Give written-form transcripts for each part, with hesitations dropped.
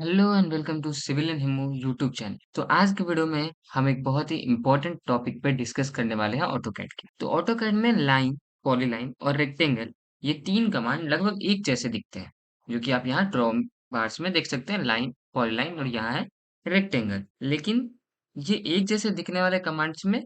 Hello and welcome to civil and Himu YouTube channel. तो आज के वीडियो में हम एक बहुत ही इम्पोर्टेंट टॉपिक पे डिस्कस करने वाले हैं ऑटोकैड की। तो ऑटोकैड में लाइन, पॉलीलाइन और रेक्टेंगल ये तीन कमांड लगभग एक जैसे दिखते हैं, जो कि आप यहाँ ड्रॉ बार्स में देख सकते हैं। लाइन, पॉलीलाइन और यहाँ है रेक्टेंगल। लेकिन ये एक जैसे दिखने वाले कमांड्स में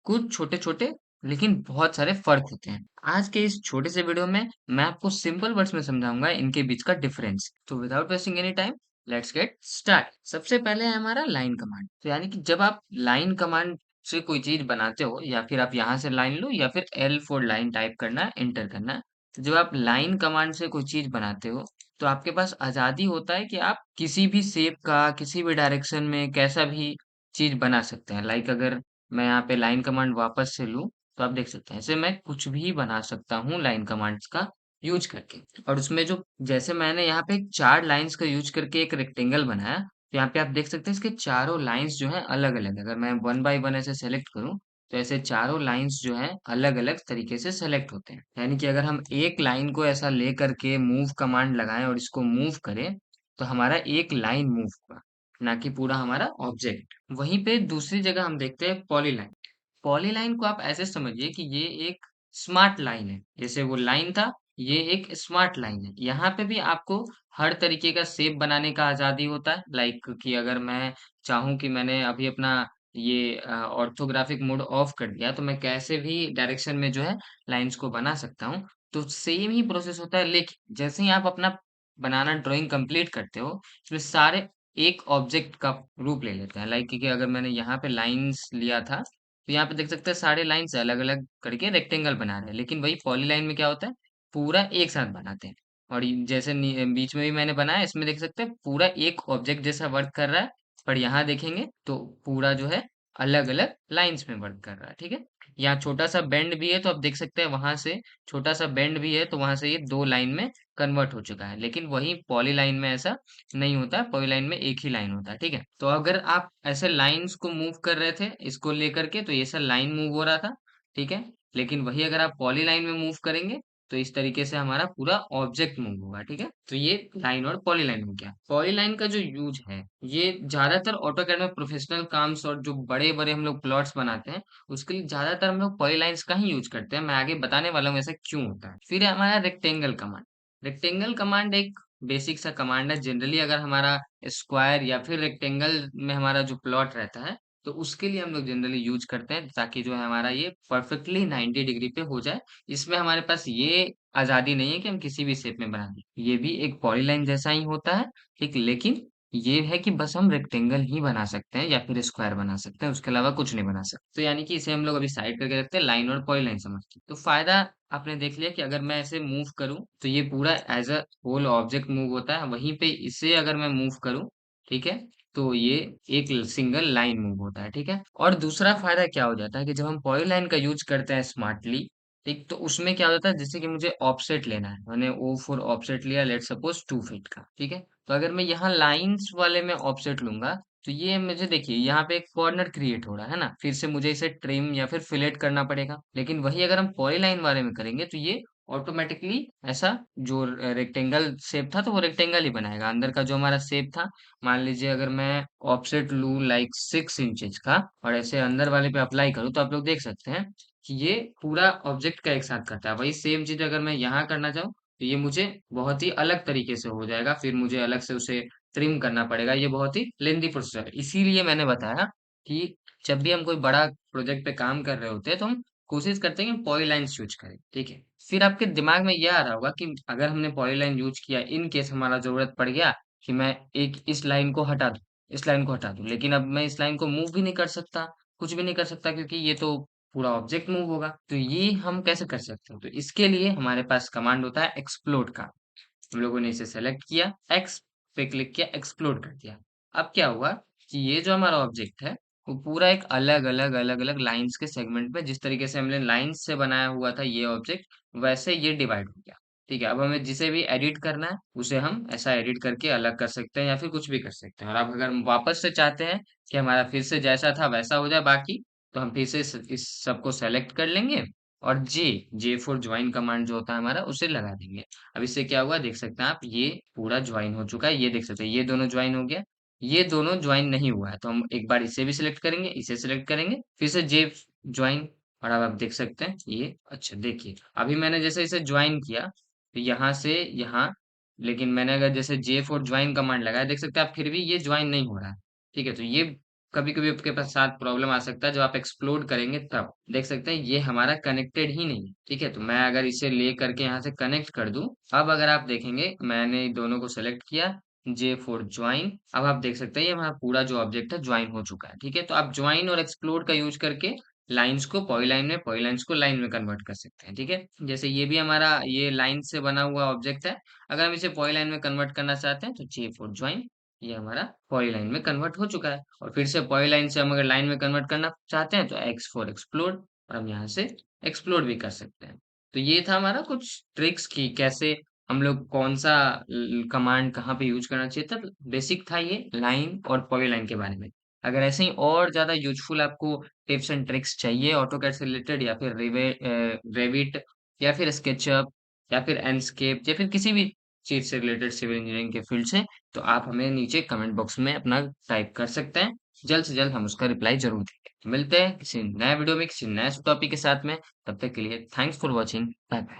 कुछ छोटे छोटे लेकिन बहुत सारे फर्क होते हैं। आज के इस छोटे से वीडियो में मैं आपको सिंपल वर्ड्स में समझाऊंगा इनके बीच का डिफरेंस। तो without wasting any time, let's get start. सबसे पहले है हमारा लाइन कमांड। तो यानी कि जब आप लाइन कमांड से कोई चीज बनाते हो या फिर आप यहाँ से लाइन लो या फिर एल फॉर लाइन टाइप करना है, एंटर करना है। तो जब आप लाइन कमांड से कोई चीज बनाते हो तो आपके पास आजादी होता है कि आप किसी भी शेप का किसी भी डायरेक्शन में कैसा भी चीज बना सकते हैं। लाइक अगर मैं यहाँ पे लाइन कमांड वापस से लूँ तो आप देख सकते हैं ऐसे मैं कुछ भी बना सकता हूँ लाइन कमांड्स का यूज करके। और उसमें जो जैसे मैंने यहाँ पे चार लाइंस का यूज करके एक रेक्टेंगल बनाया, तो यहाँ पे आप देख सकते हैं इसके चारों लाइंस जो हैं अलग-अलग। अगर मैं वन बाय वन ऐसे सेलेक्ट करूँ, तो ऐसे चारों लाइंस जो हैं अलग-अलग तरीके से सेलेक्ट होते हैं। यानी कि अगर हम एक लाइन को ऐसा ले करके मूव कमांड लगाएं और इसको मूव करें, तो हमारा एक लाइन मूव होगा, ना कि पूरा हमारा ऑब्जेक्ट। वहीं पे दूसरी जगह हम देखते हैं पॉलीलाइन। पॉलीलाइन को आप ऐसे समझिए कि ये एक स्मार्ट लाइन है। जैसे वो लाइन था, ये एक स्मार्ट लाइन है। यहाँ पे भी आपको हर तरीके का शेप बनाने का आजादी होता है। लाइक कि अगर मैं चाहूँ कि मैंने अभी अपना ये ऑर्थोग्राफिक मोड ऑफ कर दिया, तो मैं कैसे भी डायरेक्शन में जो है लाइंस को बना सकता हूँ। तो सेम ही प्रोसेस होता है, लेकिन जैसे ही आप अपना बनाना ड्राइंग कंप्लीट करते हो, इसमें सारे एक ऑब्जेक्ट का रूप ले लेते हैं। लाइक कि अगर मैंने यहाँ पे लाइंस लिया था, तो यहाँ पे देख सकते हैं सारे लाइंस अलग-अलग करके रेक्टेंगल बना रहे हैं। लेकिन वही पॉलीलाइन में क्या होता है, पूरा एक साथ बनाते हैं। और जैसे बीच में भी मैंने बनाया, इसमें देख सकते हैं पूरा एक ऑब्जेक्ट जैसा वर्क कर रहा है। पर यहाँ देखेंगे तो पूरा जो है अलग अलग लाइंस में वर्क कर रहा है। ठीक है, यहाँ छोटा सा बेंड भी है, तो आप देख सकते हैं वहां से छोटा सा बेंड भी है, तो वहां से ये दो लाइन में कन्वर्ट हो चुका है। लेकिन वही पॉलीलाइन में ऐसा नहीं होता है, पॉलीलाइन में एक ही लाइन होता है। ठीक है, तो अगर आप ऐसे लाइंस को मूव कर रहे थे इसको लेकर के, तो ये सब लाइन मूव हो रहा था। ठीक है, लेकिन वही अगर आप पॉलीलाइन में मूव करेंगे तो इस तरीके से हमारा पूरा ऑब्जेक्ट मूव होगा। ठीक है, तो ये लाइन और पॉलीलाइन हो गया। पॉलीलाइन का जो यूज है, ये ज्यादातर ऑटोकैड में प्रोफेशनल काम्स और जो बड़े बड़े हम लोग प्लॉट्स बनाते हैं उसके लिए ज्यादातर हम लोग पॉलीलाइंस का ही यूज करते हैं। मैं आगे बताने वाला हूँ ऐसा क्यों होता है। फिर है हमारा रेक्टेंगल कमांड। रेक्टेंगल कमांड एक बेसिक सा कमांड है। जनरली अगर हमारा स्क्वायर या फिर रेक्टेंगल में हमारा जो प्लॉट रहता है, तो उसके लिए हम लोग जनरली यूज करते हैं ताकि जो है हमारा ये परफेक्टली 90 डिग्री पे हो जाए। इसमें हमारे पास ये आजादी नहीं है कि हम किसी भी शेप में बना दें। ये भी एक पॉलीलाइन जैसा ही होता है, ठीक। लेकिन ये है कि बस हम रेक्टेंगल ही बना सकते हैं या फिर स्क्वायर बना सकते हैं, उसके अलावा कुछ नहीं बना सकते। तो यानी कि इसे हम लोग अभी साइड करके रखते हैं, लाइन और पॉलीलाइन समझते हैं। तो फायदा आपने देख लिया कि अगर मैं ऐसे मूव करूं तो ये पूरा as a whole object move होता है। वहीं पे इसे अगर मैं मूव करूं, ठीक है, तो ये एक सिंगल लाइन मूव होता है। ठीक है, और दूसरा फायदा क्या हो जाता है कि जब हम पॉलीलाइन का यूज करते हैं स्मार्टली, ठीक, तो उसमें क्या होता है, जैसे कि मुझे ऑफसेट लेना है, मैंने ओ फॉर ऑफसेट लिया, लेट सपोज 2 फीट का। ठीक है, तो अगर मैं यहाँ लाइंस वाले में ऑफसेट लूंगा, तो ये मुझे देखिए यहाँ पे एक कॉर्नर क्रिएट हो रहा है ना, फिर से मुझे इसे ट्रिम या फिर फिलेट करना पड़ेगा। लेकिन वही अगर हम पॉलीलाइन वाले में करेंगे तो ये ऑटोमेटिकली ऐसा जो रेक्टेंगल शेप था तो वो रेक्टेंगल ही बनाएगा। अंदर का जो हमारा शेप था, मान लीजिए अगर मैं ऑफसेट लूं लाइक 6 इंचेस का और ऐसे अंदर वाले पे अप्लाई करूं, तो आप लोग देख सकते हैं कि ये पूरा ऑब्जेक्ट का एक साथ करता है। वही सेम चीज अगर मैं यहाँ करना चाहूँ, तो ये मुझे बहुत ही अलग तरीके से हो जाएगा। फिर मुझे अलग से उसे ट्रिम करना पड़ेगा। ये बहुत ही लेंदी प्रोसेस है। इसीलिए मैंने बताया कि जब भी हम कोई बड़ा प्रोजेक्ट पे काम कर रहे होते हैं तो हम कोशिश करते हैं कि पॉलीलाइंस यूज करें। ठीक है, फिर आपके दिमाग में यह आ रहा होगा कि अगर हमने पॉलीलाइन यूज किया, इन केस हमारा जरूरत पड़ गया कि मैं एक इस लाइन को हटा दूं, इस लाइन को हटा दूं, लेकिन अब मैं इस लाइन को मूव भी नहीं कर सकता, कुछ भी नहीं कर सकता, क्योंकि ये तो पूरा ऑब्जेक्ट मूव होगा। तो ये हम कैसे कर सकते हैं? तो इसके लिए हमारे पास कमांड होता है एक्सप्लोड का। हम लोगों ने इसे सेलेक्ट किया, एक्स पे क्लिक किया, एक्सप्लोड कर दिया। अब क्या हुआ कि ये जो हमारा ऑब्जेक्ट है वो पूरा एक अलग अलग लाइंस के सेगमेंट में, जिस तरीके से हमने लाइंस से बनाया हुआ था ये ऑब्जेक्ट, वैसे ये डिवाइड हो गया। ठीक है, अब हमें जिसे भी एडिट करना है उसे हम ऐसा एडिट करके अलग कर सकते हैं या फिर कुछ भी कर सकते हैं। और अब अगर हम वापस से चाहते हैं कि हमारा फिर से जैसा था वैसा हो जाए बाकी, तो हम फिर से इस सबको सेलेक्ट कर लेंगे और जे फॉर ज्वाइन कमांड जो होता है हमारा उसे लगा देंगे। अब इससे क्या हुआ देख सकते हैं आप, ये पूरा ज्वाइन हो चुका है, ये देख सकते हैं ये दोनों ज्वाइन हो गया, ये दोनों ज्वाइन नहीं हुआ है, तो हम एक बार इसे भी सिलेक्ट करेंगे, इसे सिलेक्ट करेंगे, फिर से जे ज्वाइन, और अब आप देख सकते हैं ये, अच्छा देखिए अभी मैंने जैसे इसे ज्वाइन किया तो यहाँ से यहाँ, लेकिन मैंने अगर जैसे जे फॉर ज्वाइन कमांड लगाया देख सकते हैं आप, फिर भी ये ज्वाइन नहीं हो रहा है। ठीक है, तो ये कभी कभी आपके पास साथ प्रॉब्लम आ सकता है, जब आप एक्सप्लोर करेंगे तब देख सकते हैं ये हमारा कनेक्टेड ही नहीं है। ठीक है, तो मैं अगर इसे ले करके यहाँ से कनेक्ट कर दूं, अब अगर आप देखेंगे मैंने दोनों को सेलेक्ट किया, जे फॉर ज्वाइन, अब आप देख सकते हैं ये हमारा पूरा जो ऑब्जेक्ट है ज्वाइन हो चुका है। ठीक है, तो आप ज्वाइन और एक्सप्लोर का यूज करके लाइंस को पॉलीलाइन में, पॉलीलाइंस को लाइन में कन्वर्ट कर सकते हैं। ठीक है, जैसे ये भी हमारा ये लाइन से बना हुआ ऑब्जेक्ट है, अगर हम इसे पॉलीलाइन में कन्वर्ट करना चाहते हैं तो जे फॉर ज्वाइन, ये हमारा पॉलीलाइन में कन्वर्ट हो चुका है। और फिर से पॉलीलाइन से हम अगर लाइन में कन्वर्ट करना चाहते हैं तो एक्स फॉर एक्सप्लोर, और हम यहाँ से एक्सप्लोर भी कर सकते हैं। तो ये था हमारा कुछ ट्रिक्स की कैसे हम लोग कौन सा कमांड कहाँ पे यूज करना चाहिए था। बेसिक था ये लाइन और पॉलीलाइन के बारे में। अगर ऐसे ही और ज्यादा यूजफुल आपको टिप्स एंड ट्रिक्स चाहिए ऑटोकैड से रिलेटेड, या फिर रेविट, या फिर स्केचअप, या फिर एनस्केप, या फिर किसी भी चीज से रिलेटेड सिविल इंजीनियरिंग के फील्ड से, तो आप हमें नीचे कमेंट बॉक्स में अपना टाइप कर सकते हैं। जल्द से जल्द हम उसका रिप्लाई जरूर देंगे। मिलते हैं किसी नए वीडियो में किसी नए टॉपिक के साथ में, तब तक के लिए thanks for watching, bye bye.